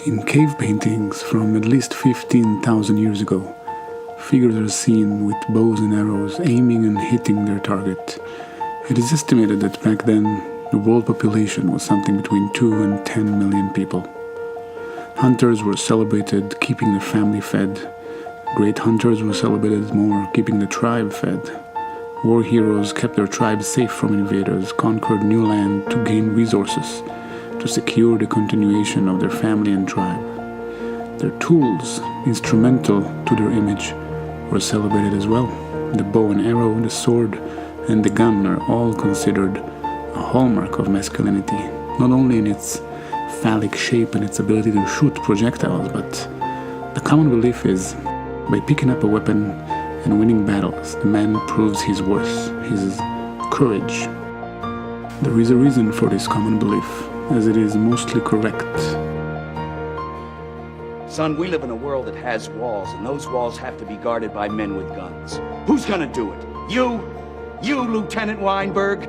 In cave paintings from at least 15,000 years ago, figures are seen with bows and arrows aiming and hitting their target. It is estimated that back then, the world population was something between 2 and 10 million people. Hunters were celebrated, keeping their family fed. Great hunters were celebrated more, keeping the tribe fed. War heroes kept their tribes safe from invaders, conquered new land to gain resources, to secure the continuation of their family and tribe. Their tools, instrumental to their image, were celebrated as well. The bow and arrow, the sword, and the gun are all considered a hallmark of masculinity, not only in its phallic shape and its ability to shoot projectiles, but the common belief is, by picking up a weapon and winning battles, the man proves his worth, his courage. There is a reason for this common belief, as it is mostly correct. Son, we live in a world that has walls, and those walls have to be guarded by men with guns. Who's gonna do it? You? You, Lieutenant Weinberg?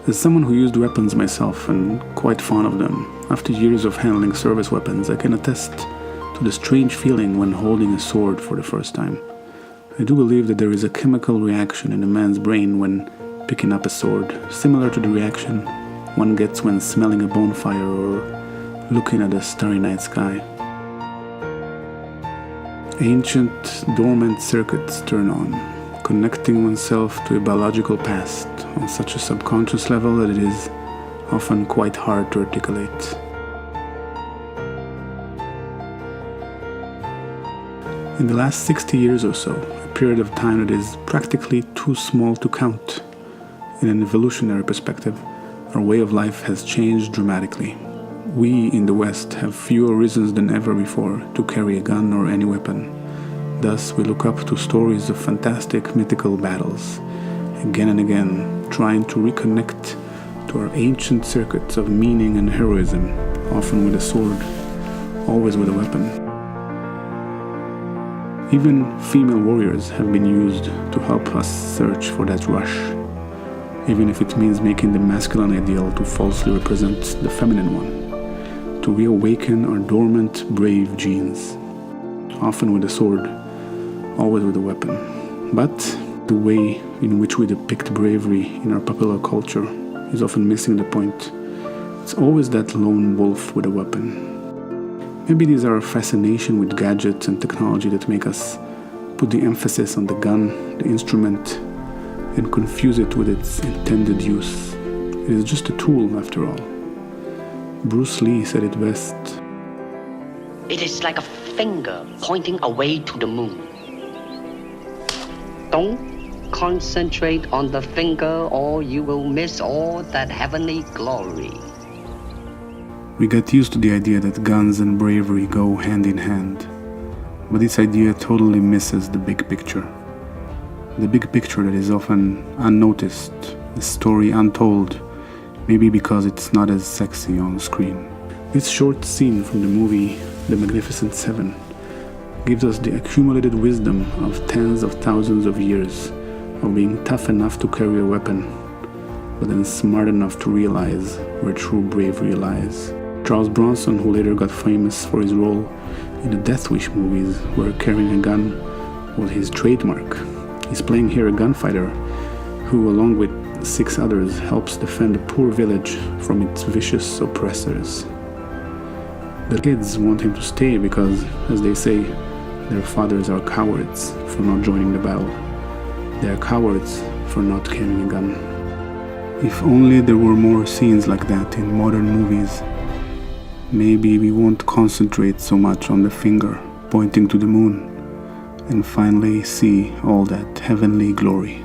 As someone who used weapons myself and quite fond of them, after years of handling service weapons, I can attest to the strange feeling when holding a sword for the first time. I do believe that there is a chemical reaction in a man's brain when picking up a sword, similar to the reaction one gets when smelling a bonfire or looking at a starry night sky. Ancient, dormant circuits turn on, connecting oneself to a biological past on such a subconscious level that it is often quite hard to articulate. In the last 60 years or so, a period of time that is practically too small to count, in an evolutionary perspective, our way of life has changed dramatically. We in the West have fewer reasons than ever before to carry a gun or any weapon. Thus, we look up to stories of fantastic mythical battles, again and again, trying to reconnect to our ancient circuits of meaning and heroism, often with a sword, always with a weapon. Even female warriors have been used to help us search for that rush, even if it means making the masculine ideal to falsely represent the feminine one, to reawaken our dormant, brave genes, often with a sword, always with a weapon. But the way in which we depict bravery in our popular culture is often missing the point. It's always that lone wolf with a weapon. Maybe it is our fascination with gadgets and technology that make us put the emphasis on the gun, the instrument, and confuse it with its intended use. It is just a tool, after all. Bruce Lee said it best. It is like a finger pointing away to the moon. Don't concentrate on the finger or you will miss all that heavenly glory. We get used to the idea that guns and bravery go hand in hand, but this idea totally misses the big picture. The big picture that is often unnoticed, the story untold, maybe because it's not as sexy on screen. This short scene from the movie The Magnificent Seven gives us the accumulated wisdom of tens of thousands of years of being tough enough to carry a weapon, but then smart enough to realize where true bravery lies. Charles Bronson, who later got famous for his role in the Death Wish movies, where carrying a gun was his trademark. He's playing here a gunfighter who, along with 6 others, helps defend a poor village from its vicious oppressors. The kids want him to stay because, as they say, their fathers are cowards for not joining the battle. They are cowards for not carrying a gun. If only there were more scenes like that in modern movies, maybe we won't concentrate so much on the finger pointing to the moon and finally see all that heavenly glory.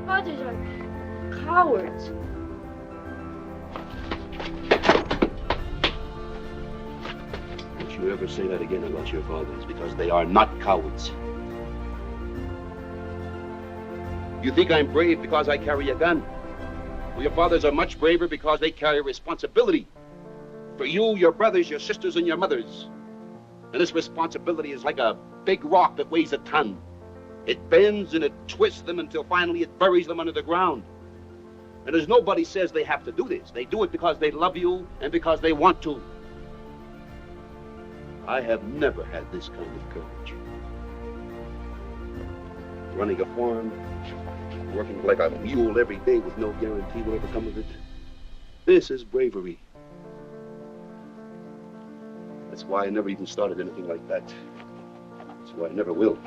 Fathers are cowards. Don't you ever say that again about your fathers, because they are not cowards. You think I'm brave because I carry a gun? Well, your fathers are much braver because they carry responsibility. For you, your brothers, your sisters, and your mothers. And this responsibility is like a big rock that weighs a ton. It bends and it twists them until finally it buries them under the ground. And as nobody says they have to do this, they do it because they love you and because they want to. I have never had this kind of courage. Running a farm, working like a mule every day with no guarantee will ever come of it. This is bravery. That's why I never even started anything like that. That's why I never will.